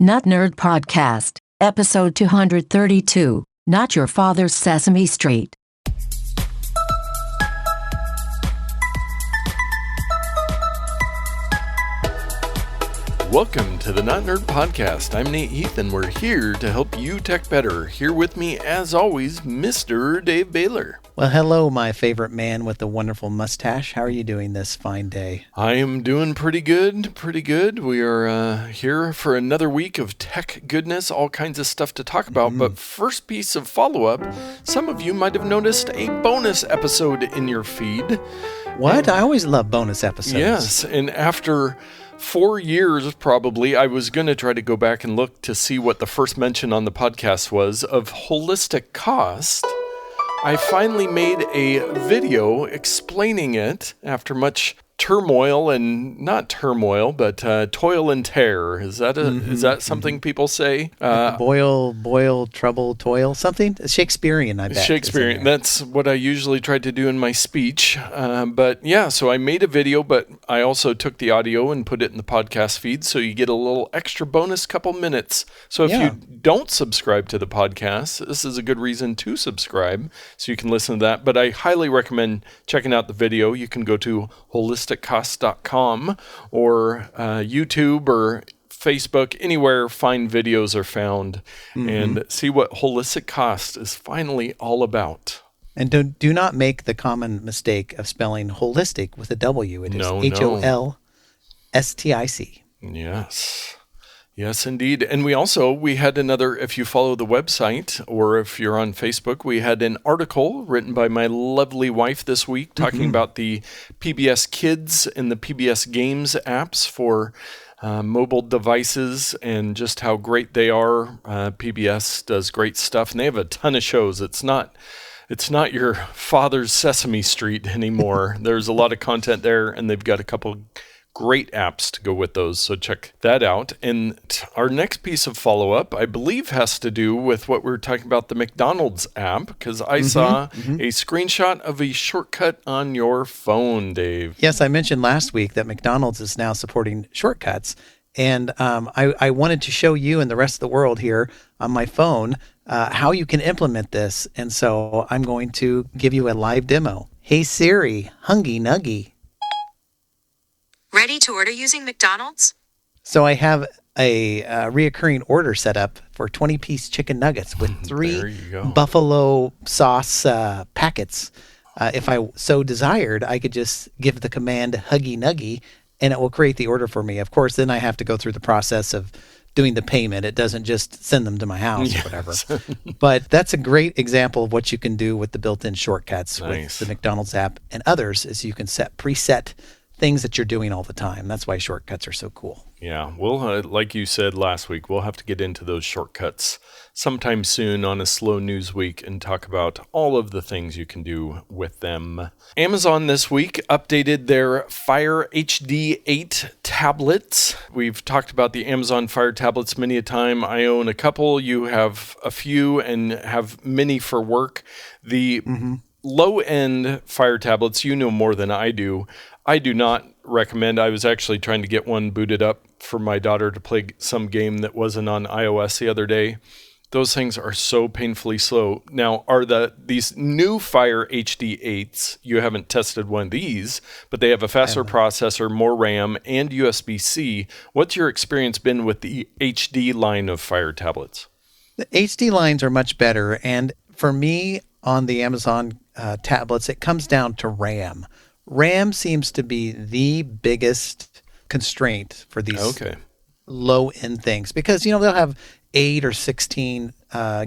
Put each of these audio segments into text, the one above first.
Notnerd Podcast, Episode 232, Not Your Father's Sesame Street. Welcome to the Notnerd Podcast. I'm Nate Heath, and we're here to help you tech better. Here with me, as always, Mr. Dave Baylor. Well, hello, my favorite man with the wonderful mustache. How are you doing this fine day? I am doing pretty good. We are here for another week of tech goodness, all kinds of stuff to talk about. But first piece of follow-up, some of you might have noticed a bonus episode in your feed. What? I always love bonus episodes. Yes, and after 4 years, probably, I was going to try to go back and look to see what the first mention on the podcast was of holistic cost. I finally made a video explaining it after much turmoil, and not turmoil, but toil and tear. Is that something people say? Boil, trouble, toil, something? Shakespearean, I bet. Shakespearean. That's what I usually try to do in my speech. But yeah, so I made a video, but I also took the audio and put it in the podcast feed, so you get a little extra bonus couple minutes. So if you don't subscribe to the podcast, this is a good reason to subscribe, so you can listen to that. But I highly recommend checking out the video. You can go to holisticcost.com or YouTube or Facebook, anywhere fine videos are found, and see what holistic cost is finally all about. And do not make the common mistake of spelling holistic with a W. It is Holstic. Yes, indeed. And we had another, if you follow the website or if you're on Facebook, we had an article written by my lovely wife this week talking about the PBS Kids and the PBS Games apps for mobile devices and just how great they are. PBS does great stuff, and they have a ton of shows. It's not your father's Sesame Street anymore. There's a lot of content there, and they've got a couple great apps to go with those, so check that out. And our next piece of follow-up, I believe, has to do with what we were talking about, the McDonald's app, because I saw a screenshot of a shortcut on your phone, Dave. Yes, I mentioned last week that McDonald's is now supporting shortcuts, and I wanted to show you and the rest of the world here on my phone how you can implement this, and so I'm going to give you a live demo. Hey Siri, Hungy Nuggy. Ready to order using McDonald's? So I have a reoccurring order set up for 20-piece chicken nuggets with 3 buffalo sauce packets. If I so desired, I could just give the command Huggy Nuggy, and it will create the order for me. Of course, then I have to go through the process of doing the payment. It doesn't just send them to my house or whatever. But that's a great example of what you can do with the built-in shortcuts with the McDonald's app and others, is you can set preset things that you're doing all the time. That's why shortcuts are so cool. Yeah, well, like you said last week, we'll have to get into those shortcuts sometime soon on a slow news week and talk about all of the things you can do with them. Amazon this week updated their Fire HD 8 tablets. We've talked about the Amazon Fire tablets many a time. I own a couple. You have a few and have many for work. The low-end Fire tablets, you know more than I do. I do not recommend. I was actually trying to get one booted up for my daughter to play some game that wasn't on iOS the other day. Those things are so painfully slow. Now, are these new Fire HD 8s, you haven't tested one of these, but they have a faster processor, more RAM, and USB-C. What's your experience been with the HD line of Fire tablets? The HD lines are much better, and for me, on the Amazon tablets, it comes down to RAM. RAM seems to be the biggest constraint for these low-end things, because, they'll have 8 or 16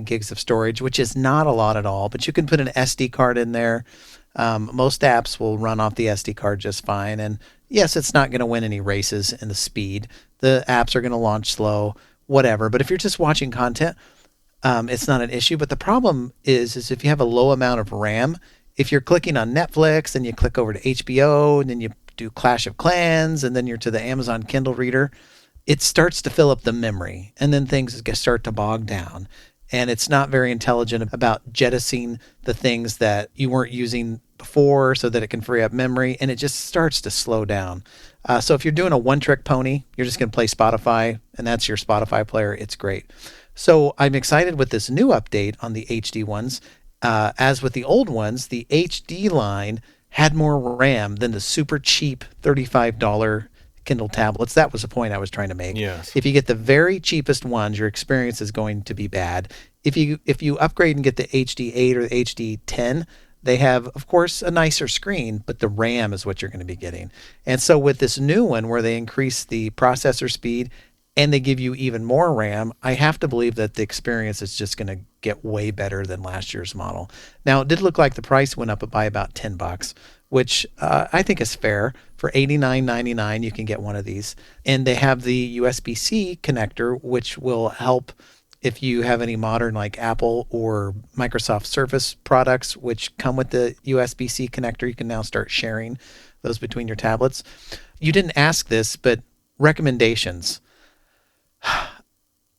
gigs of storage, which is not a lot at all, but you can put an SD card in there. Most apps will run off the SD card just fine, and yes, it's not going to win any races in the speed. The apps are going to launch slow, whatever, but if you're just watching content, it's not an issue. But the problem is if you have a low amount of RAM, if you're clicking on Netflix and you click over to HBO and then you do Clash of Clans and then you're to the Amazon Kindle reader, it starts to fill up the memory, and then things start to bog down. And it's not very intelligent about jettisoning the things that you weren't using before so that it can free up memory, and it just starts to slow down. So if you're doing a one-trick pony, you're just going to play Spotify, and that's your Spotify player. It's great. So I'm excited with this new update on the HD ones. As with the old ones, the HD line had more RAM than the super cheap $35 Kindle tablets. That was the point I was trying to make. Yes. If you get the very cheapest ones, your experience is going to be bad. If you upgrade and get the HD8 or the HD10, they have, of course, a nicer screen, but the RAM is what you're going to be getting. And so with this new one where they increase the processor speed and they give you even more RAM, I have to believe that the experience is just going to get way better than last year's model. Now, it did look like the price went up by about $10, which I think is fair. For $89.99, you can get one of these. And they have the USB-C connector, which will help if you have any modern like Apple or Microsoft Surface products, which come with the USB-C connector. You can now start sharing those between your tablets. You didn't ask this, but recommendations.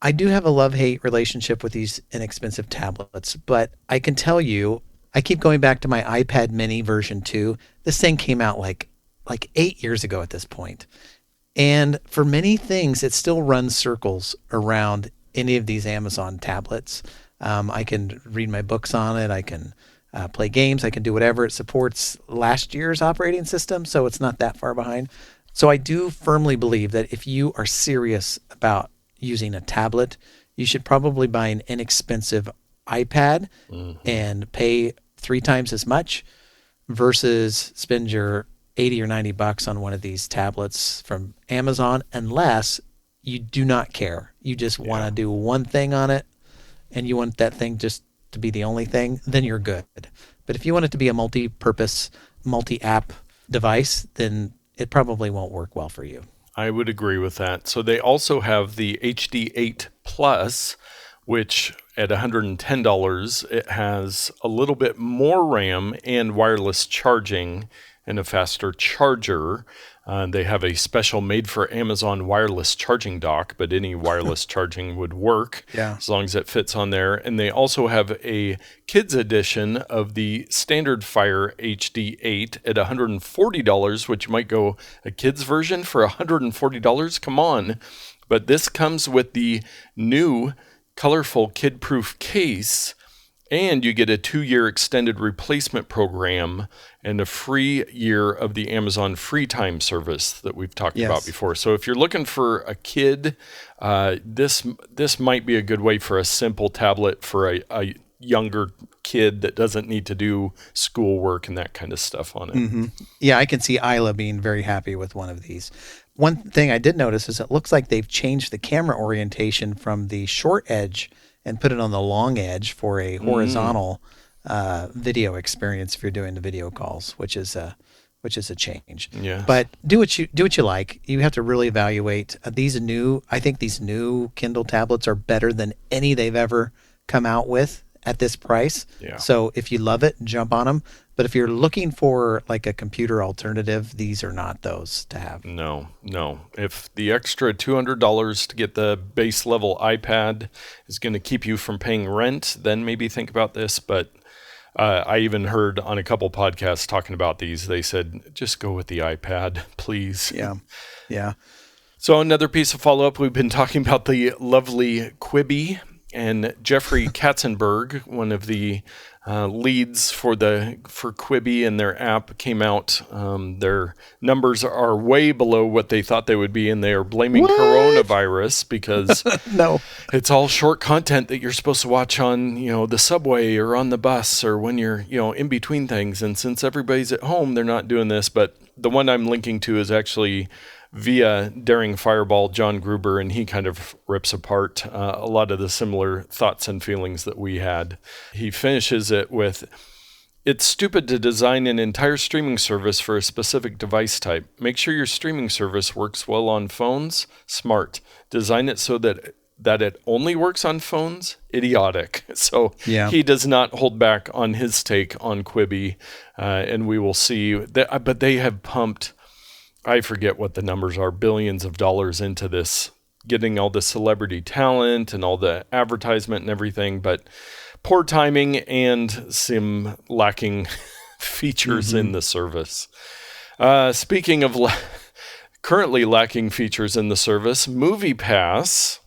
I do have a love-hate relationship with these inexpensive tablets, but I can tell you, I keep going back to my iPad mini version 2. This thing came out like 8 years ago at this point. And for many things, it still runs circles around any of these Amazon tablets. I can read my books on it. I can play games. I can do whatever. It supports last year's operating system, so it's not that far behind. So I do firmly believe that if you are serious about using a tablet, you should probably buy an inexpensive iPad and pay 3 times as much versus spend your $80 or $90 on one of these tablets from Amazon, unless you do not care. You just want to do one thing on it and you want that thing just to be the only thing, then you're good. But if you want it to be a multi-purpose, multi-app device, then it probably won't work well for you. I would agree with that. So they also have the HD8 Plus, which at $110, it has a little bit more RAM and wireless charging and a faster charger. They have a special made for Amazon wireless charging dock, but any wireless charging would work as long as it fits on there. And they also have a kids edition of the standard Fire HD8 at $140, which might go a kids version for $140. Come on. But this comes with the new colorful kid-proof case, and you get a 2-year extended replacement program and a free year of the Amazon free time service that we've talked about before. So if you're looking for a kid, this might be a good way for a simple tablet for a younger kid that doesn't need to do schoolwork and that kind of stuff on it. Mm-hmm. Yeah, I can see Isla being very happy with one of these. One thing I did notice is it looks like they've changed the camera orientation from the short edge and put it on the long edge for a horizontal video experience if you're doing the video calls, which is a change. Yeah. But do what you like. You have to really evaluate I think these new Kindle tablets are better than any they've ever come out with at this price. Yeah. So if you love it, jump on them. But if you're looking for like a computer alternative, these are not those to have. No. If the extra $200 to get the base level iPad is going to keep you from paying rent, then maybe think about this. But I even heard on a couple podcasts talking about these, they said, just go with the iPad, please. Yeah. So another piece of follow-up, we've been talking about the lovely Quibi. And Jeffrey Katzenberg, one of the leads for Quibi and their app, came out. Their numbers are way below what they thought they would be, and they are blaming coronavirus because it's all short content that you're supposed to watch on, the subway or on the bus or when you're, in between things. And since everybody's at home, they're not doing this. But the one I'm linking to is actually via Daring Fireball, John Gruber, and he kind of rips apart a lot of the similar thoughts and feelings that we had. He finishes it with, "It's stupid to design an entire streaming service for a specific device type. Make sure your streaming service works well on phones. Smart. Design it so that it only works on phones. Idiotic." So he does not hold back on his take on Quibi, and we will see. But they have pumped, I forget what the numbers are, billions of dollars into this, getting all the celebrity talent and all the advertisement and everything, but poor timing and some lacking features in the service. Speaking of currently lacking features in the service, MoviePass.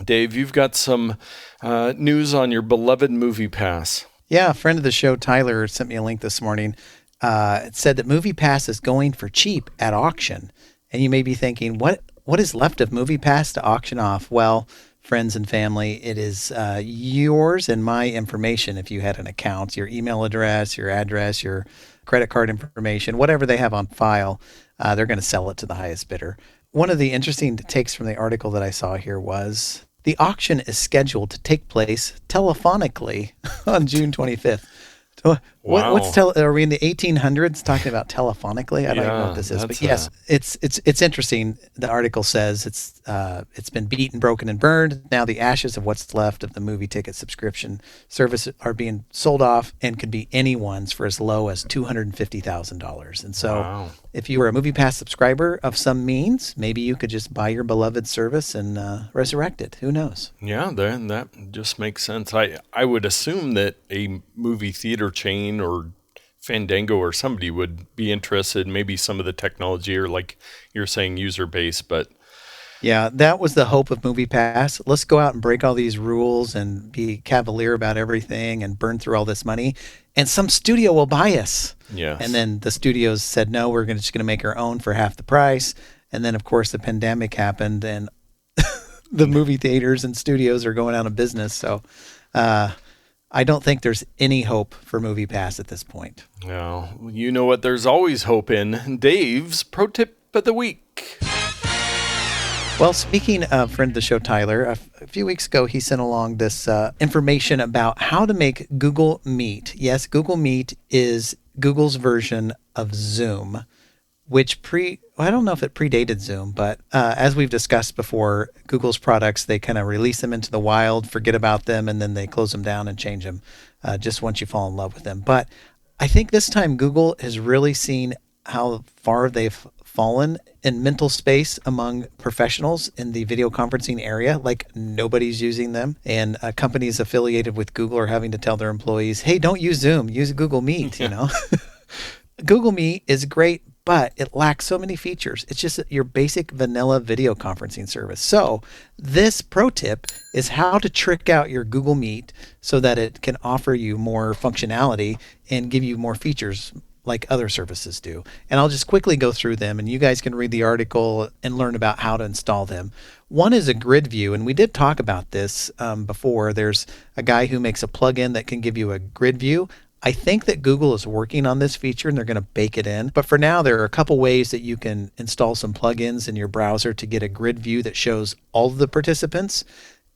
Dave, you've got some news on your beloved MoviePass. Yeah, a friend of the show, Tyler, sent me a link this morning. It said that MoviePass is going for cheap at auction. And you may be thinking, what is left of MoviePass to auction off? Well, friends and family, it is yours and my information if you had an account, your email address, your credit card information, whatever they have on file, they're going to sell it to the highest bidder. One of the interesting takes from the article that I saw here was the auction is scheduled to take place telephonically on June 25th. Wow. Are we in the 1800s talking about telephonically? I don't know what this is, but yes, it's interesting. The article says it's been beaten, broken, and burned. Now the ashes of what's left of the movie ticket subscription service are being sold off and could be anyone's for as low as $250,000. And so, if you were a MoviePass subscriber of some means, maybe you could just buy your beloved service and resurrect it. Who knows? Yeah, that just makes sense. I would assume that a movie theater chain or Fandango or somebody would be interested, maybe some of the technology or, like you're saying, user base, but yeah, that was the hope of MoviePass. Let's go out and break all these rules and be cavalier about everything and burn through all this money, and some studio will buy us. Yes. And then the studios said, no, we're just going to make our own for half the price. And then, of course, the pandemic happened, and the movie theaters and studios are going out of business. So I don't think there's any hope for MoviePass at this point. Well, you know what there's always hope in. Dave's Pro Tip of the Week. Well, speaking of friend of the show, Tyler, a few weeks ago, he sent along this information about how to make Google Meet. Yes, Google Meet is Google's version of Zoom, which I don't know if it predated Zoom, but as we've discussed before, Google's products, they kind of release them into the wild, forget about them, and then they close them down and change them just once you fall in love with them. But I think this time Google has really seen how far they've fallen in mental space among professionals in the video conferencing area. Like, nobody's using them, and companies affiliated with Google are having to tell their employees, hey, don't use Zoom, use Google Meet, you know. Google Meet is great, but it lacks so many features. It's just your basic vanilla video conferencing service. So this pro tip is how to trick out your Google Meet so that it can offer you more functionality and give you more features like other services do. And I'll just quickly go through them, and you guys can read the article and learn about how to install them. One is a grid view, and we did talk about this before. There's a guy who makes a plugin that can give you a grid view. I think that Google is working on this feature and they're going to bake it in. But for now, there are a couple ways that you can install some plugins in your browser to get a grid view that shows all of the participants.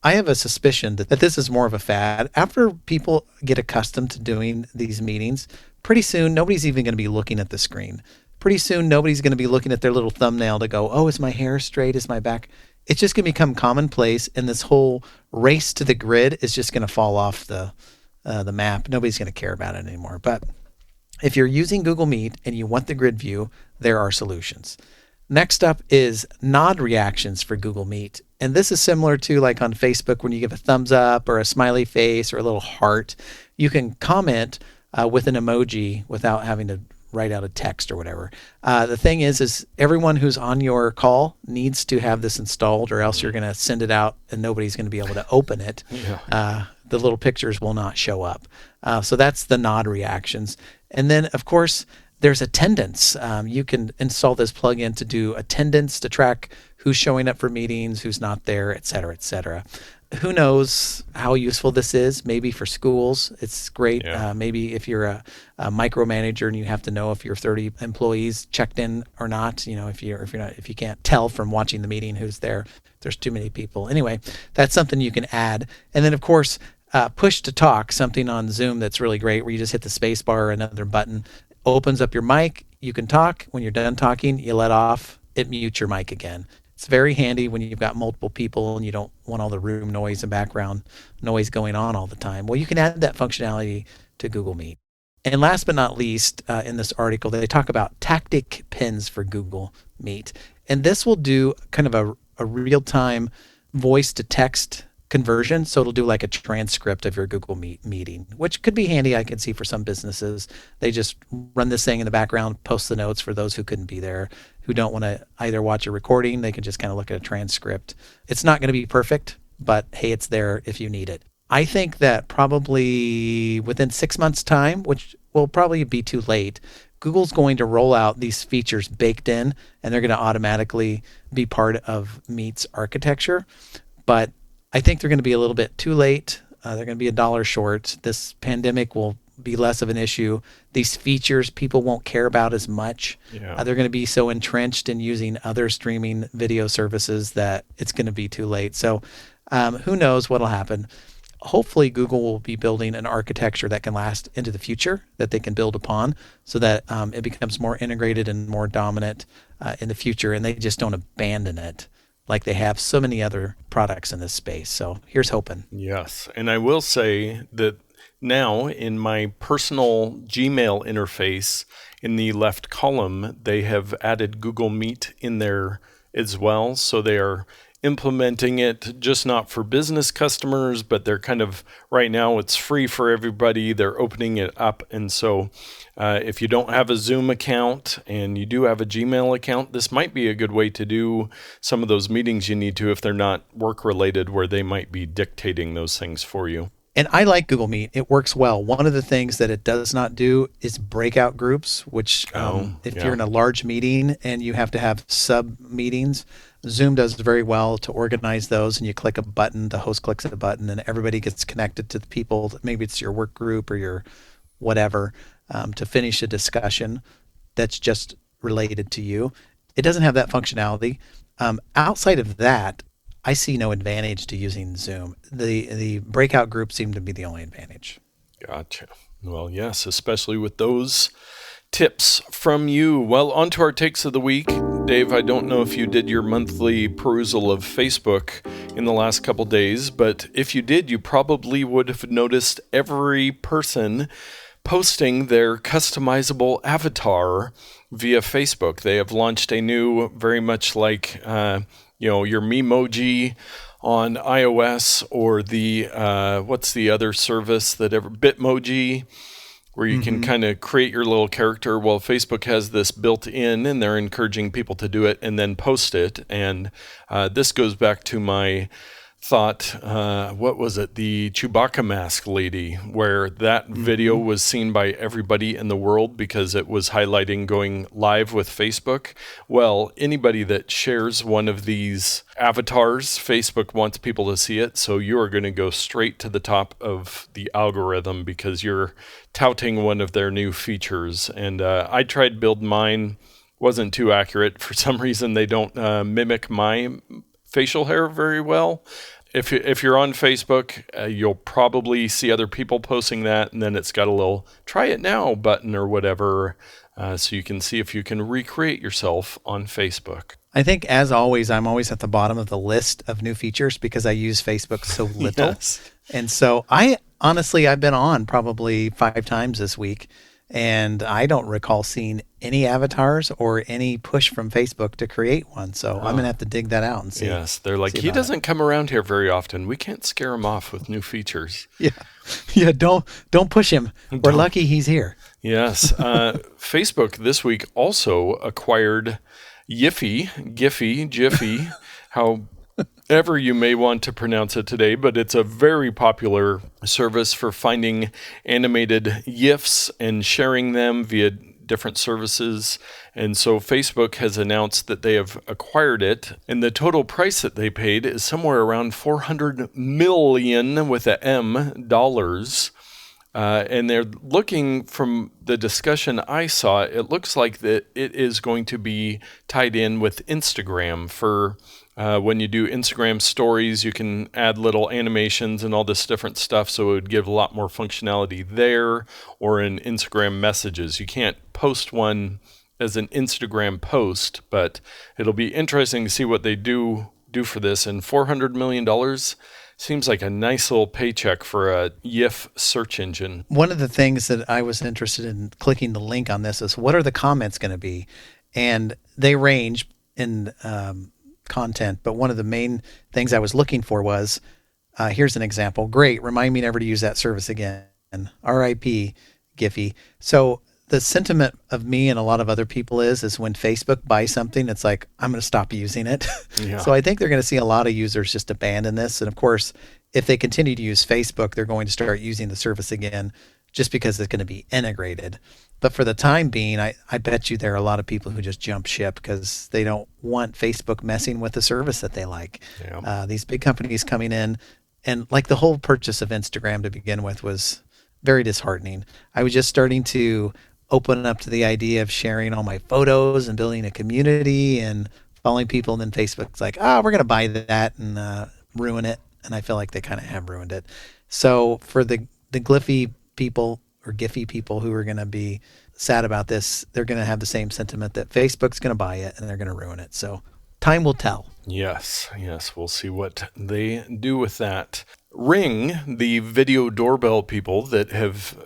I have a suspicion that this is more of a fad. After people get accustomed to doing these meetings, pretty soon nobody's even going to be looking at the screen. Pretty soon nobody's going to be looking at their little thumbnail to go, oh, is my hair straight? Is my back? It's just going to become commonplace, and this whole race to the grid is just going to fall off the map. Nobody's going to care about it anymore. But if you're using Google Meet and you want the grid view, there are solutions. Next up is nod reactions for Google Meet. And this is similar to like on Facebook when you give a thumbs up or a smiley face or a little heart. You can comment with an emoji without having to write out a text or whatever. The thing is everyone who's on your call needs to have this installed, or else you're going to send it out and nobody's going to be able to open it. Yeah. The little pictures will not show up. So that's the nod reactions. And then, of course, there's attendance. You can install this plugin to do attendance, to track who's showing up for meetings, who's not there, et cetera, et cetera. Who knows how useful this is? Maybe for schools, it's great. Yeah. Maybe if you're a micromanager and you have to know if your 30 employees checked in or not. You know, if you can't tell from watching the meeting who's there, there's too many people. Anyway, that's something you can add. And then, of course, push to talk, something on Zoom that's really great, where you just hit the space bar or another button, opens up your mic. You can talk. When you're done talking, you let off. It mutes your mic again. It's very handy when you've got multiple people and you don't want all the room noise and background noise going on all the time. Well, you can add that functionality to Google Meet. And last but not least, in this article, they talk about tactic pins for Google Meet. And this will do kind of a real-time voice-to-text conversion. So it'll do like a transcript of your Google Meet meeting, which could be handy. I can see for some businesses, they just run this thing in the background, post the notes for those who couldn't be there, who don't want to either watch a recording. They can just kind of look at a transcript. It's not going to be perfect, but hey, it's there if you need it. I think that probably within 6 months' time, which will probably be too late, Google's going to roll out these features baked in, and they're going to automatically be part of Meet's architecture. But I think they're going to be a little bit too late. They're going to be $1 short. This pandemic will be less of an issue. These features people won't care about as much. Yeah. They're going to be so entrenched in using other streaming video services that it's going to be too late. So who knows what'll happen. Hopefully Google will be building an architecture that can last into the future, that they can build upon, so that it becomes more integrated and more dominant in the future, and they just don't abandon it like they have so many other products in this space. So here's hoping. Yes. And I will say that now in my personal Gmail interface, in the left column, they have added Google Meet in there as well. So they are implementing it just not for business customers, but they're kind of, right now it's free for everybody. They're opening it up. And so if you don't have a Zoom account and you do have a Gmail account, this might be a good way to do some of those meetings you need to if they're not work related, where they might be dictating those things for you. And I like Google Meet. It works well. One of the things that it does not do is breakout groups, which if you're in a large meeting and you have to have sub meetings, Zoom does very well to organize those, and you click a button, the host clicks a button, and everybody gets connected to the people. Maybe it's your work group or your whatever, to finish a discussion that's just related to you. It doesn't have that functionality. Outside of that, I see no advantage to using Zoom. The breakout groups seem to be the only advantage. Gotcha. Well, yes, especially with those tips from you. Well, on to our takes of the week. Dave, I don't know if you did your monthly perusal of Facebook in the last couple days, but if you did, you probably would have noticed every person posting their customizable avatar via Facebook. They have launched a new, very much like, your Memoji on iOS, or the, what's the other service Bitmoji, where you can kind of create your little character. Well, Facebook has this built in, and they're encouraging people to do it and then post it. And this goes back to my thought, what was it? The Chewbacca mask lady, where that video was seen by everybody in the world because it was highlighting going live with Facebook. Well, anybody that shares one of these avatars, Facebook wants people to see it. So you are going to go straight to the top of the algorithm because you're touting one of their new features. And I tried to build mine, wasn't too accurate. For some reason, they don't mimic my facial hair very well. If you're on Facebook, you'll probably see other people posting that, and then it's got a little try it now button or whatever, so you can see if you can recreate yourself on Facebook. I think, as always, I'm always at the bottom of the list of new features because I use Facebook so little. Yes. And so I've been on probably 5 times this week, and I don't recall seeing any avatars or any push from Facebook to create one. So I'm going to have to dig that out and see. Yes, they're like, he doesn't come around here very often. We can't scare him off with new features. Yeah. Don't push him. We're lucky he's here. Yes. Facebook this week also acquired Giphy, however you may want to pronounce it today, but it's a very popular service for finding animated GIFs and sharing them via different services. And so Facebook has announced that they have acquired it, and the total price that they paid is somewhere around $400 million with a M dollars. And they're looking, from the discussion I saw, it looks like that it is going to be tied in with Instagram for when you do Instagram stories, you can add little animations and all this different stuff. So it would give a lot more functionality there, or in Instagram messages. You can't post one as an Instagram post, but it'll be interesting to see what they do for this. And $400 million seems like a nice little paycheck for a GIF search engine. One of the things that I was interested in clicking the link on this is, what are the comments going to be? And they range in content, but one of the main things I was looking for was Here's an example. Great. Remind me never to use that service again. RIP, Giphy. So the sentiment of me and a lot of other people is when Facebook buys something, it's like, I'm going to stop using it. Yeah. So I think they're going to see a lot of users just abandon this. And of course, if they continue to use Facebook, they're going to start using the service again just because it's going to be integrated. But for the time being, I bet you there are a lot of people who just jump ship because they don't want Facebook messing with the service that they like. Yeah. These big companies coming in, and like the whole purchase of Instagram to begin with was very disheartening. I was just starting to open up to the idea of sharing all my photos and building a community and following people. And then Facebook's like, we're going to buy that and ruin it. And I feel like they kind of have ruined it. So for the Giphy people or Giphy people who are going to be sad about this, they're going to have the same sentiment that Facebook's going to buy it and they're going to ruin it. So time will tell. Yes, we'll see what they do with that. Ring, the video doorbell people that have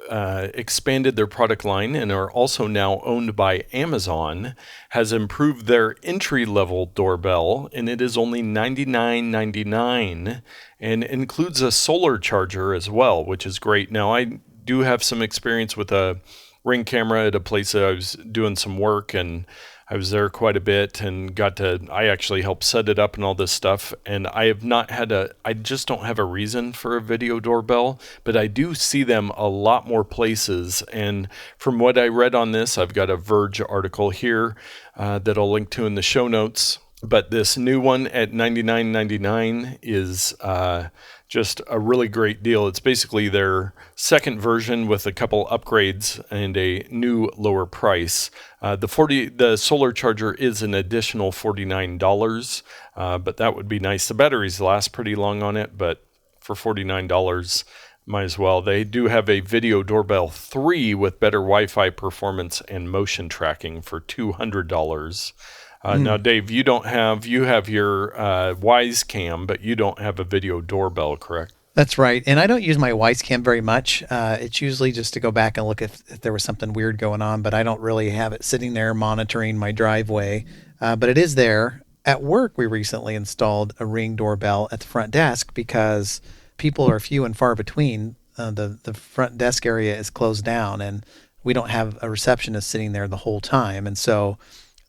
expanded their product line and are also now owned by Amazon, has improved their entry-level doorbell, and it is only $99.99 and includes a solar charger as well, which is great. Now, I do have some experience with a Ring camera at a place that I was doing some work, and I was there quite a bit and I actually helped set it up and all this stuff. And I just don't have a reason for a video doorbell, but I do see them a lot more places. And from what I read on this, I've got a Verge article here that I'll link to in the show notes. But this new one at $99.99 is just a really great deal. It's basically their second version with a couple upgrades and a new lower price. The solar charger is an additional $49, but that would be nice. The batteries last pretty long on it, but for $49, might as well. They do have a Video Doorbell 3 with better Wi-Fi performance and motion tracking for $200. Now, Dave, you have your Wise Cam, but you don't have a video doorbell, correct? That's right. And I don't use my Wise Cam very much. It's usually just to go back and look if there was something weird going on, but I don't really have it sitting there monitoring my driveway. But it is there. At work, we recently installed a Ring doorbell at the front desk because people are few and far between. The front desk area is closed down, and we don't have a receptionist sitting there the whole time. And so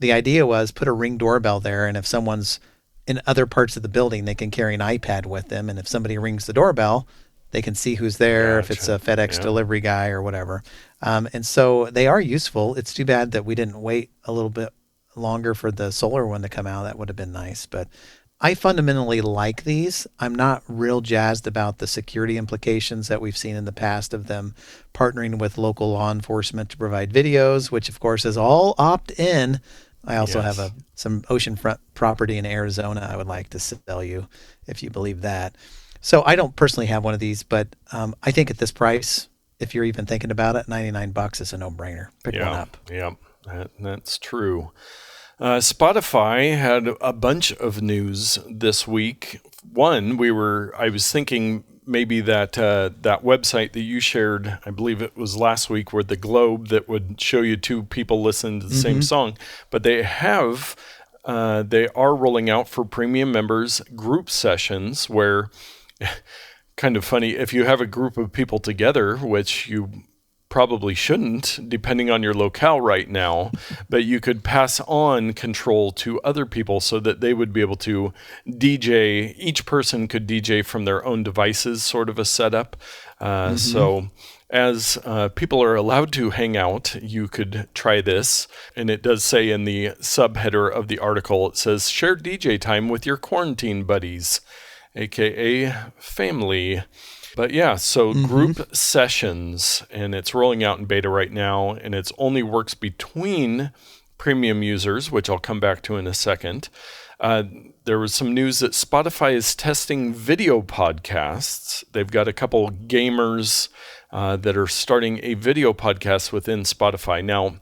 the idea was put a Ring doorbell there, and if someone's in other parts of the building, they can carry an iPad with them. And if somebody rings the doorbell, they can see who's there, if it's a FedEx delivery guy or whatever. And so they are useful. It's too bad that we didn't wait a little bit longer for the solar one to come out. That would have been nice. But I fundamentally like these. I'm not real jazzed about the security implications that we've seen in the past of them partnering with local law enforcement to provide videos, which of course is all opt-in. I also have some oceanfront property in Arizona I would like to sell you, if you believe that. So I don't personally have one of these, but I think at this price, if you're even thinking about it, $99 is a no-brainer. Pick one up. Yeah, that's true. Spotify had a bunch of news this week. One, I was thinking maybe that website that you shared, I believe it was last week, where the globe that would show you two people listening to the same song. But they are rolling out for premium members group sessions where, kind of funny, if you have a group of people together, which you probably shouldn't, depending on your locale right now, but you could pass on control to other people so that they would be able to DJ. Each person could DJ from their own devices, sort of a setup. So as people are allowed to hang out, you could try this. And it does say in the subheader of the article, it says, share DJ time with your quarantine buddies, aka family. But yeah, so group sessions, and it's rolling out in beta right now, and it only works between premium users, which I'll come back to in a second. There was some news that Spotify is testing video podcasts. They've got a couple gamers that are starting a video podcast within Spotify. Now,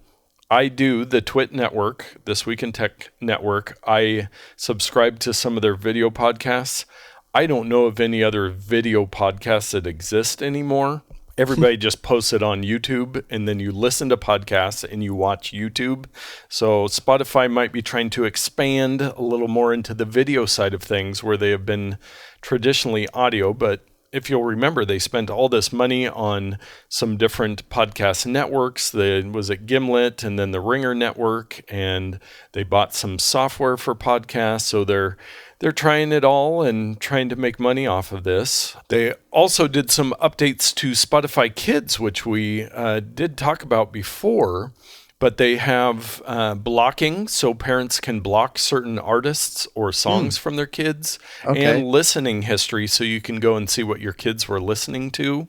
I do the Twit Network, This Week in Tech Network. I subscribe to some of their video podcasts. I don't know of any other video podcasts that exist anymore. everybody just posts it on YouTube, and then you listen to podcasts and you watch YouTube. So Spotify might be trying to expand a little more into the video side of things where they have been traditionally audio, but if you'll remember, they spent all this money on some different podcast networks. Was it Gimlet and then the Ringer Network, and they bought some software for podcasts. So they're trying it all and trying to make money off of this. They also did some updates to Spotify Kids, which we did talk about before. But they have blocking, so parents can block certain artists or songs from their kids, and listening history, so you can go and see what your kids were listening to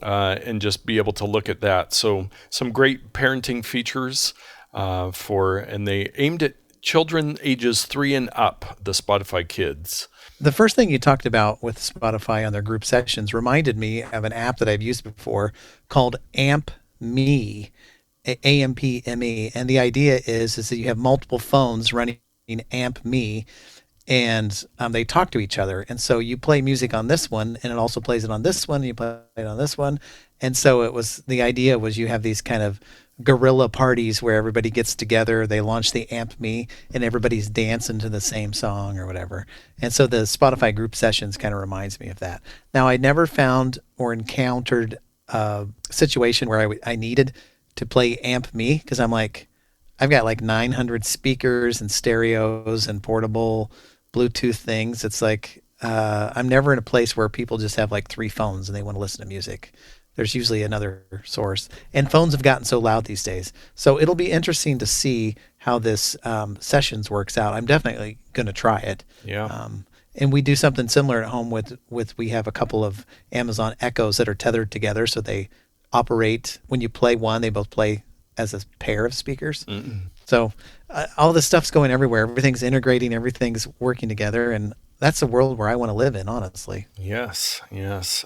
and just be able to look at that. So some great parenting features and they aimed at children ages 3 and up, the Spotify Kids. The first thing you talked about with Spotify on their group sessions reminded me of an app that I've used before called AmpMe. AmpMe, and the idea is that you have multiple phones running AmpMe, and they talk to each other. And so you play music on this one, and it also plays it on this one, and you play it on this one. And so the idea was you have these kind of guerrilla parties where everybody gets together, they launch the AmpMe, and everybody's dancing to the same song or whatever. And so the Spotify group sessions kind of reminds me of that. Now, I never found or encountered a situation where I needed to play AmpMe, because I've got like 900 speakers and stereos and portable Bluetooth things. It's like I'm never in a place where people just have like 3 phones and they want to listen to music. There's usually another source, and phones have gotten so loud these days. So it'll be interesting to see how this sessions works out. I'm definitely going to try it. Yeah. And we do something similar at home with we have a couple of Amazon Echoes that are tethered together, so they operate when you play one, they both play as a pair of speakers. So all this stuff's going everywhere. Everything's integrating, everything's working together, and that's the world where I want to live in, honestly. Yes.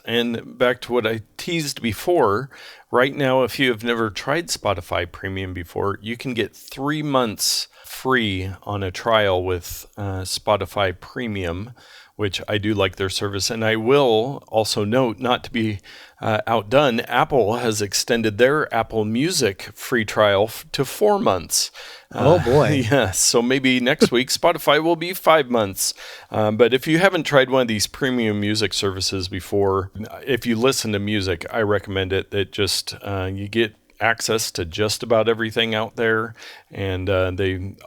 And back to what I teased before, right now, if you have never tried Spotify Premium before, you can get 3 months free on a trial with Spotify Premium, which I do like their service. And I will also note, not to be outdone, Apple has extended their Apple Music free trial to 4 months. Oh, boy. Yes, so maybe next week Spotify will be 5 months. But if you haven't tried one of these premium music services before, if you listen to music, I recommend it. It just, you get access to just about everything out there, and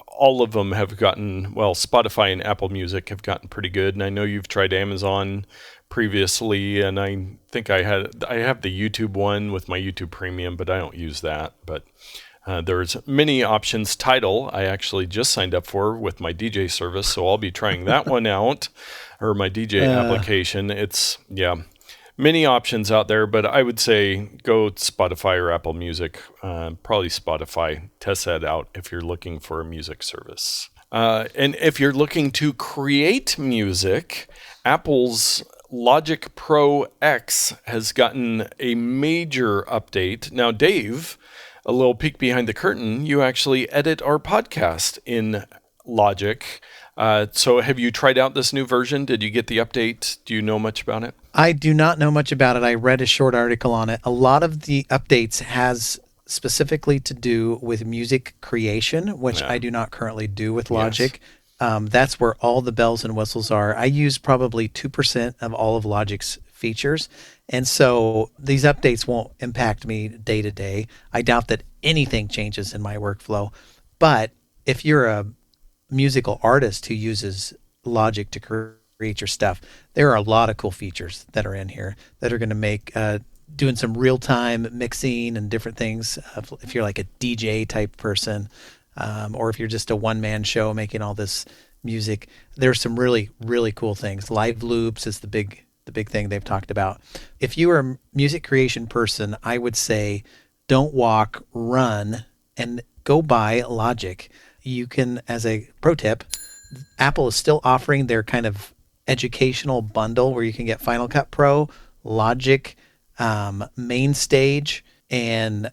all of them have gotten, well, Spotify and Apple Music have gotten pretty good. And I know you've tried Amazon previously, and I think I have the YouTube one with my YouTube Premium, but I don't use that. But there's many options. Tidal, I actually just signed up for with my DJ service, so I'll be trying that one out, or my DJ application. It's, many options out there, but I would say go Spotify or Apple Music. Probably Spotify. Test that out if you're looking for a music service. And if you're looking to create music, Apple's Logic Pro X has gotten a major update. Now, Dave, a little peek behind the curtain, you actually edit our podcast in Logic. So have you tried out this new version? Did you get the update? Do you know much about it? I do not know much about it. I read a short article on it. A lot of the updates has specifically to do with music creation, which I do not currently do with Logic. Yes. That's where all the bells and whistles are. I use probably 2% of all of Logic's features. And so these updates won't impact me day to day. I doubt that anything changes in my workflow. But if you're a musical artist who uses Logic to create your stuff, there are a lot of cool features that are in here that are going to make doing some real-time mixing and different things, if you're like a DJ type person, or if you're just a one-man show making all this music. There's some really, really cool things. Live loops is the big thing they've talked about. If you are a music creation person, I would say don't walk, run, and go buy Logic. You can, as a pro tip, Apple is still offering their kind of educational bundle where you can get Final Cut Pro, Logic, Main Stage, and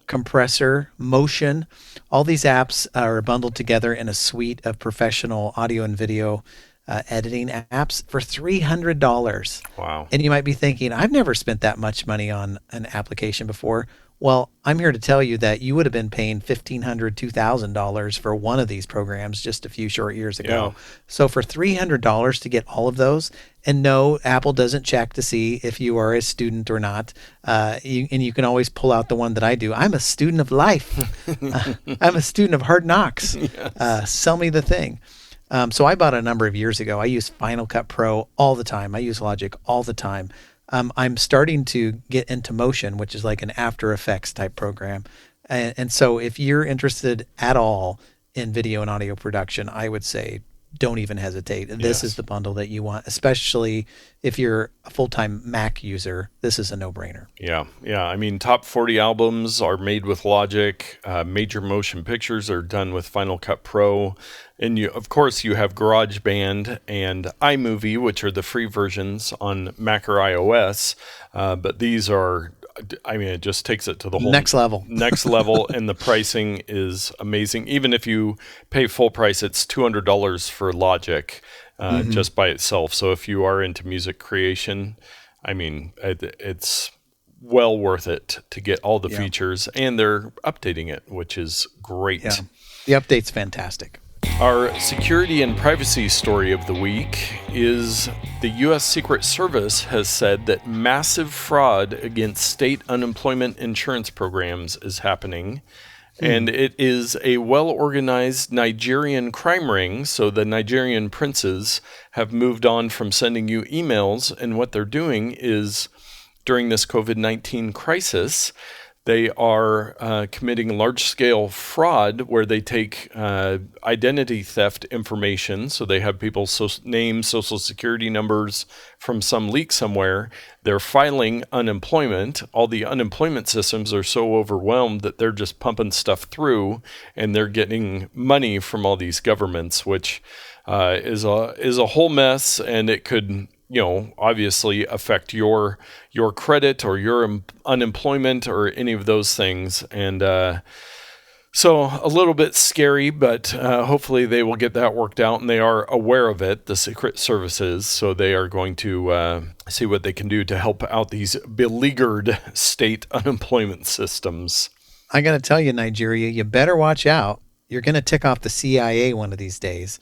Compressor, Motion. All these apps are bundled together in a suite of professional audio and video editing apps for $300. Wow. And you might be thinking, I've never spent that much money on an application before. Well, I'm here to tell you that you would have been paying $1,500, $2,000 for one of these programs just a few short years ago. Yeah. So for $300 to get all of those, and no, Apple doesn't check to see if you are a student or not. And you can always pull out the one that I do. I'm a student of life. I'm a student of hard knocks. Yes. Sell me the thing. So I bought a number of years ago. I use Final Cut Pro all the time. I use Logic all the time. I'm starting to get into Motion, which is like an After Effects type program. And so if you're interested at all in video and audio production, I would say don't even hesitate. This is the bundle that you want, especially if you're a full-time Mac user. This is a no-brainer. Yeah. I mean, top 40 albums are made with Logic. Major motion pictures are done with Final Cut Pro. And of course, you have GarageBand and iMovie, which are the free versions on Mac or iOS. But these are, I mean, it just takes it to the whole next level. And the pricing is amazing. Even if you pay full price, it's $200 for Logic just by itself. So if you are into music creation, I mean, it's well worth it to get all the features, and they're updating it, which is great. Yeah. The update's fantastic. Our security and privacy story of the week is the U.S. Secret Service has said that massive fraud against state unemployment insurance programs is happening. And it is a well-organized Nigerian crime ring. So the Nigerian princes have moved on from sending you emails. And what they're doing is, during this COVID-19 crisis, they are committing large-scale fraud where they take identity theft information. So they have people's names, social security numbers from some leak somewhere. They're filing unemployment. All the unemployment systems are so overwhelmed that they're just pumping stuff through, and they're getting money from all these governments, which is a whole mess, and it could, obviously affect your credit or your unemployment or any of those things. And so a little bit scary, but hopefully they will get that worked out, and they are aware of it, the Secret Services. So they are going to see what they can do to help out these beleaguered state unemployment systems. I got to tell you, Nigeria, you better watch out. You're going to tick off the CIA one of these days.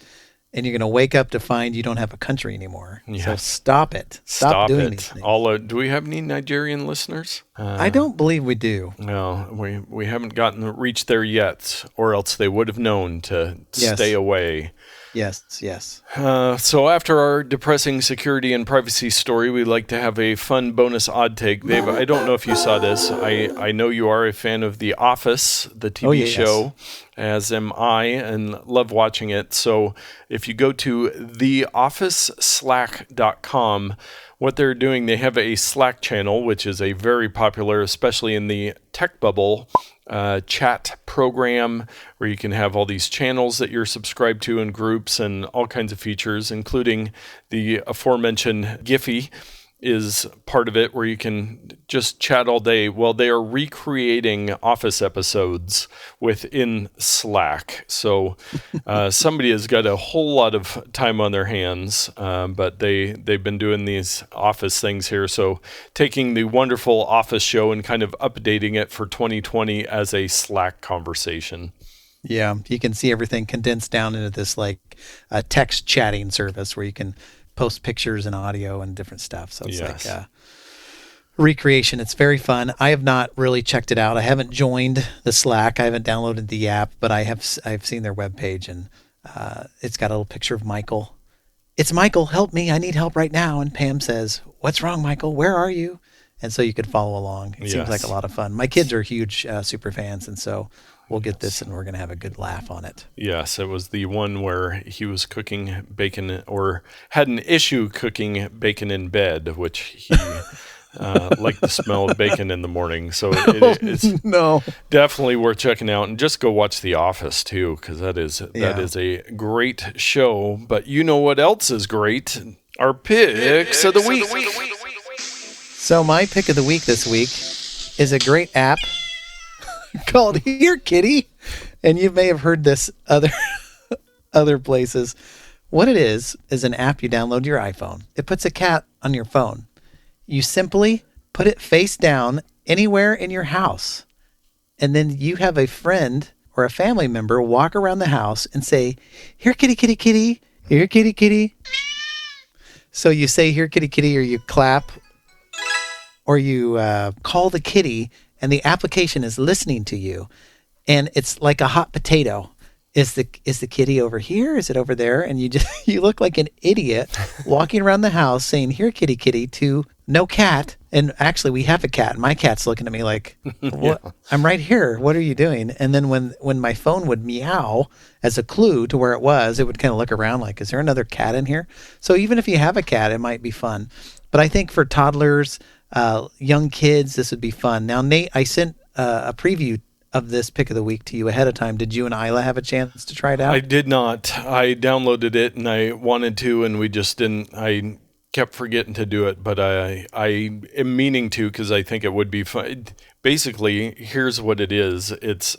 And you're going to wake up to find you don't have a country anymore. Yes. So stop it. Stop doing these things. Do we have any Nigerian listeners? I don't believe we do. No, we haven't reached there yet, or else they would have known to stay away. Yes. So after our depressing security and privacy story, we'd like to have a fun bonus odd take. Dave, I don't know if you saw this. I know you are a fan of The Office, the TV show, as am I, and love watching it. So if you go to theofficeslack.com, what they're doing, they have a Slack channel, which is a very popular, especially in the tech bubble, chat program where you can have all these channels that you're subscribed to and groups and all kinds of features, including the aforementioned Giphy is part of it, where you can just chat all day. Well, they are recreating Office episodes within Slack. So somebody has got a whole lot of time on their hands, but they've been doing these Office things here. So taking the wonderful Office show and kind of updating it for 2020 as a Slack conversation. Yeah, you can see everything condensed down into this text chatting service where you can post pictures and audio and different stuff. So it's like recreation. It's very fun. I have not really checked it out. I haven't joined the Slack. I haven't downloaded the app, but I've seen their webpage, and it's got a little picture of Michael. It's Michael, help me. I need help right now. And Pam says, "What's wrong, Michael? Where are you?" And so you could follow along. It seems like a lot of fun. My kids are huge super fans, and so we'll get this and we're going to have a good laugh on it. Yes, it was the one where he was cooking bacon, or had an issue cooking bacon in bed, which he liked the smell of bacon in the morning. So it's definitely worth checking out. And just go watch The Office too, because that is a great show. But you know what else is great? Our picks of the week. So my pick of the week this week is a great app called Here Kitty, and you may have heard this other places, What it is an app you download to your iPhone. It puts a cat on your phone. You simply put it face down anywhere in your house. And then you have a friend or a family member walk around the house and say, "Here, kitty, kitty, kitty. Here, kitty, kitty." So you say, "Here, kitty, kitty," or you clap, or you call the kitty, and the application is listening to you. And it's like a hot potato. Is the kitty over here? Is it over there? And you look like an idiot walking around the house saying, "Here, kitty, kitty," to no cat. And actually, we have a cat. And my cat's looking at me like, "What? Yeah. I'm right here. What are you doing?" And then when my phone would meow as a clue to where it would kind of look around like, "Is there another cat in here?" So even if you have a cat, it might be fun. But I think for toddlers, young kids, this would be fun. Now, Nate, I sent a preview of this pick of the week to you ahead of time. Did you and Isla have a chance to try it out? I did not. I downloaded it and I wanted to, and we just didn't. I kept forgetting to do it, but I am meaning to because I think it would be fun. Basically, here's what it is. It's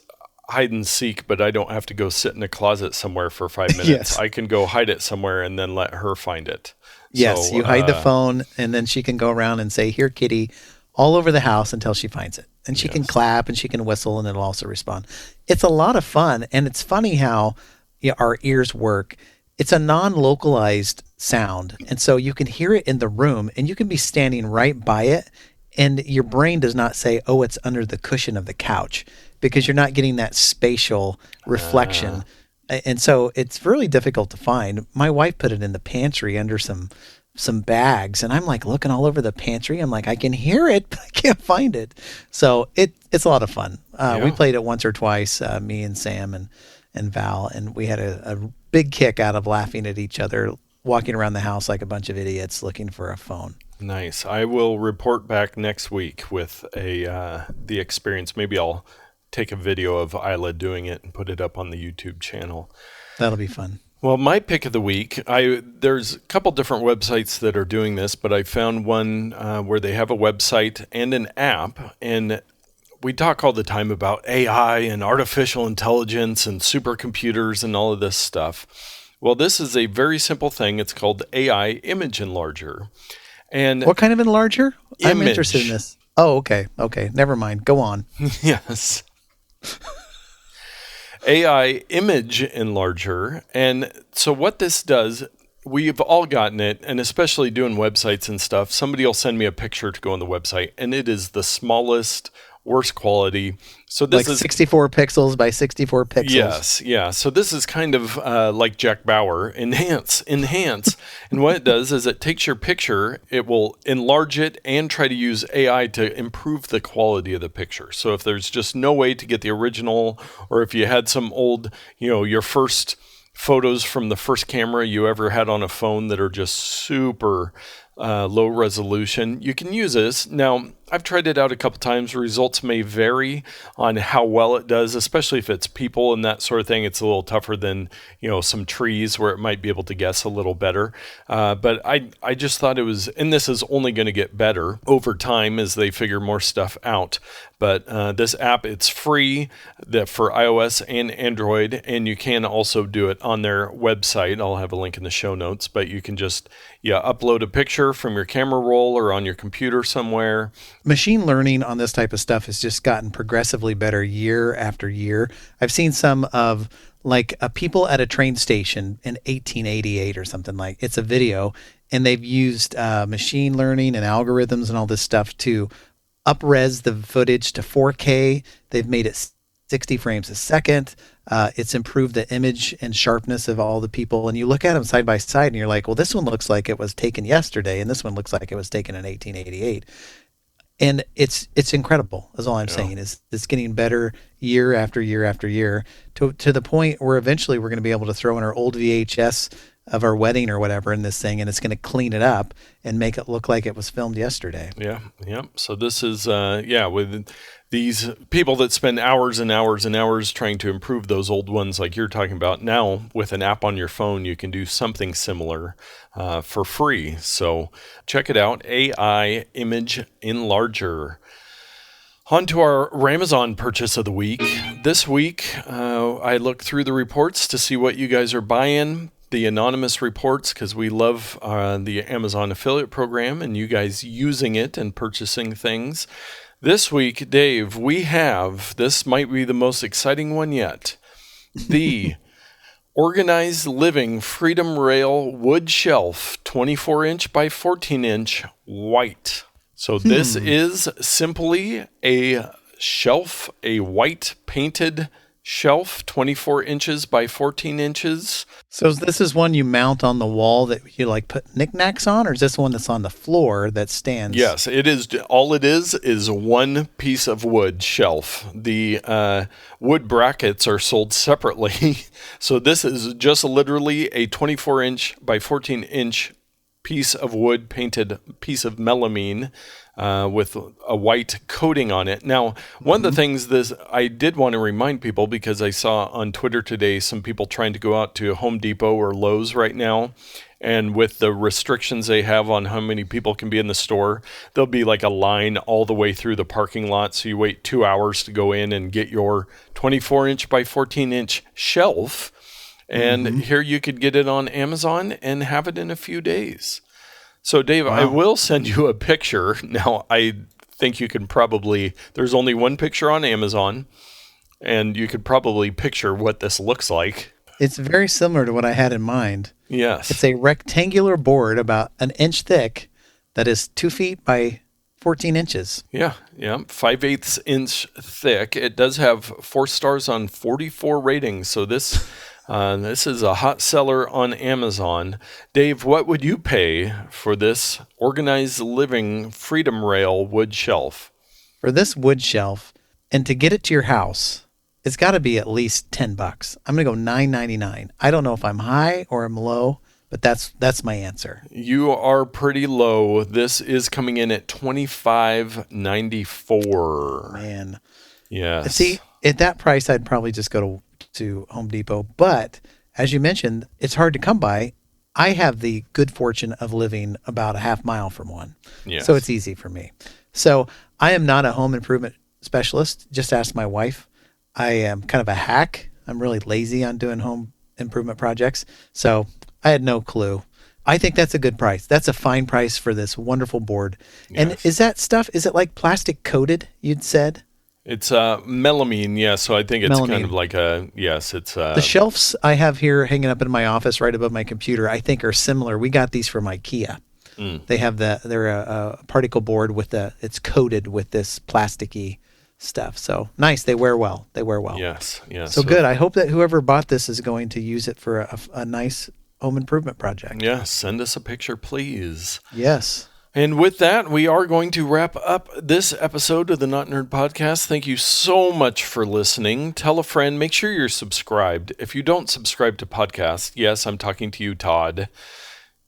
hide and seek, but I don't have to go sit in a closet somewhere for 5 minutes. Yes. I can go hide it somewhere and then let her find it. Yes, so, you hide the phone, and then she can go around and say, "Here, kitty," all over the house until she finds it. And she can clap and she can whistle, and it'll also respond. It's a lot of fun, and it's funny how our ears work. It's a non-localized sound, and so you can hear it in the room, and you can be standing right by it, and your brain does not say, "Oh, it's under the cushion of the couch," because you're not getting that spatial reflection. And so it's really difficult to find. My wife put it in the pantry under some bags, and I'm like looking all over the pantry. I'm like, I can hear it, but I can't find it. So it's a lot of fun. We played it once or twice, me and Sam and Val, and we had a big kick out of laughing at each other, walking around the house like a bunch of idiots looking for a phone. Nice. I will report back next week with the experience. Maybe I'll take a video of Isla doing it and put it up on the YouTube channel. That'll be fun. Well, my pick of the week, there's a couple different websites that are doing this, but I found one where they have a website and an app, and we talk all the time about AI and artificial intelligence and supercomputers and all of this stuff. Well, this is a very simple thing. It's called AI Image Enlarger. And what kind of enlarger? Image. I'm interested in this. Oh, okay. Okay. Never mind. Go on. Yes. AI Image Enlarger. And so what this does, we've all gotten it, and especially doing websites and stuff, somebody will send me a picture to go on the website, and it is the smallest, worst quality. So this is 64 pixels by 64 pixels. Yes, yeah. So this is kind of like Jack Bauer, enhance. And what it does is it takes your picture, it will enlarge it and try to use AI to improve the quality of the picture. So if there's just no way to get the original, or if you had some old, your first photos from the first camera you ever had on a phone that are just super low resolution, you can use this. Now, I've tried it out a couple times. Results may vary on how well it does, especially if it's people and that sort of thing. It's a little tougher than, some trees where it might be able to guess a little better. But I just thought it was, and this is only going to get better over time as they figure more stuff out. But this app, it's free for iOS and Android, and you can also do it on their website. I'll have a link in the show notes, but you can just upload a picture from your camera roll or on your computer somewhere. Machine learning on this type of stuff has just gotten progressively better year after year. I've seen some of like people at a train station in 1888 or something like. It's a video, and they've used machine learning and algorithms and all this stuff to up-res the footage to 4K. They've made it 60 frames a second. It's improved the image and sharpness of all the people. And you look at them side by side and you're like, well, this one looks like it was taken yesterday, and this one looks like it was taken in 1888. And it's incredible, is all I'm saying. It's getting better year after year after year to the point where eventually we're going to be able to throw in our old VHS of our wedding or whatever in this thing, and it's going to clean it up and make it look like it was filmed yesterday. Yeah. So this is, with these people that spend hours and hours and hours trying to improve those old ones like you're talking about. Now, with an app on your phone, you can do something similar for free. So check it out, AI Image Enlarger. On to our Amazon purchase of the week. This week, I looked through the reports to see what you guys are buying. the anonymous reports because we love the Amazon affiliate program and you guys using it and purchasing things. This week, Dave, we have, this might be the most exciting one yet, the Organized Living Freedom Rail Wood Shelf 24-inch by 14-inch white. So this is simply a shelf, a white painted shelf, 24 inches by 14 inches. So this is one you mount on the wall that you like put knickknacks on, or is this one that's on the floor that stands? Yes, it is. All it is one piece of wood shelf. The wood brackets are sold separately. So this is just literally a 24-inch by 14-inch piece of wood, painted piece of melamine with a white coating on it. Now, one of the things this I did want to remind people, because I saw on Twitter today some people trying to go out to Home Depot or Lowe's right now, and with the restrictions they have on how many people can be in the store, there'll be like a line all the way through the parking lot, so you wait 2 hours to go in and get your 24-inch by 14-inch shelf. And here you could get it on Amazon and have it in a few days. So, Dave, I will send you a picture. Now, I think you can probably, there's only one picture on Amazon, and you could probably picture what this looks like. It's very similar to what I had in mind. Yes. It's a rectangular board about an inch thick that is 2 feet by 14 inches. Yeah. 5/8 inch thick. It does have 4 stars on 44 ratings. So this is a hot seller on Amazon. Dave, what would you pay for this Organized Living Freedom Rail wood shelf? For this wood shelf, and to get it to your house, it's got to be at least $10. I'm going to go $9.99. I don't know if I'm high or I'm low, but that's my answer. You are pretty low. This is coming in at $25.94. Man. Yes. See, at that price, I'd probably just go to Home Depot. But as you mentioned, it's hard to come by. I have the good fortune of living about a half mile from one. Yes. So it's easy for me. So I am not a home improvement specialist. Just ask my wife. I am kind of a hack. I'm really lazy on doing home improvement projects. So I had no clue. I think that's a good price. That's a fine price for this wonderful board. Yes. And is that stuff, is it like plastic coated, you'd said? It's melamine, yeah. So I think it's Melamine. kind of like it's The shelves I have here hanging up in my office right above my computer, I think are similar. We got these from IKEA. They have they're a particle board it's coated with this plasticky stuff. So nice. They wear well. Yes. So good. I hope that whoever bought this is going to use it for a nice home improvement project. Yeah. Send us a picture, please. Yes. And with that, we are going to wrap up this episode of the Notnerd Podcast. Thank you so much for listening. Tell a friend. Make sure you're subscribed. If you don't subscribe to podcasts, yes, I'm talking to you, Todd.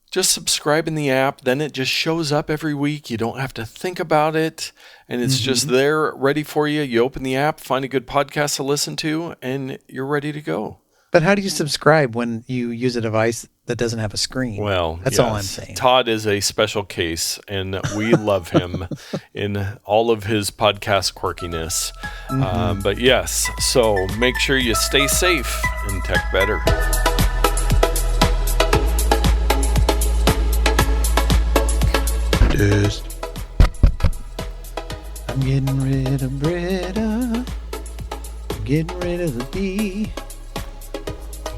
Just subscribe in the app. Then it just shows up every week. You don't have to think about it. And it's just there ready for you. You open the app, find a good podcast to listen to, and you're ready to go. But how do you subscribe when you use a device that doesn't have a screen? Well, that's all I'm saying. Todd is a special case, and we love him in all of his podcast quirkiness. But yes, so make sure you stay safe and tech better. I'm getting rid of Britta. Getting rid of the bee.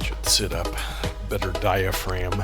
Should sit up. Better diaphragm.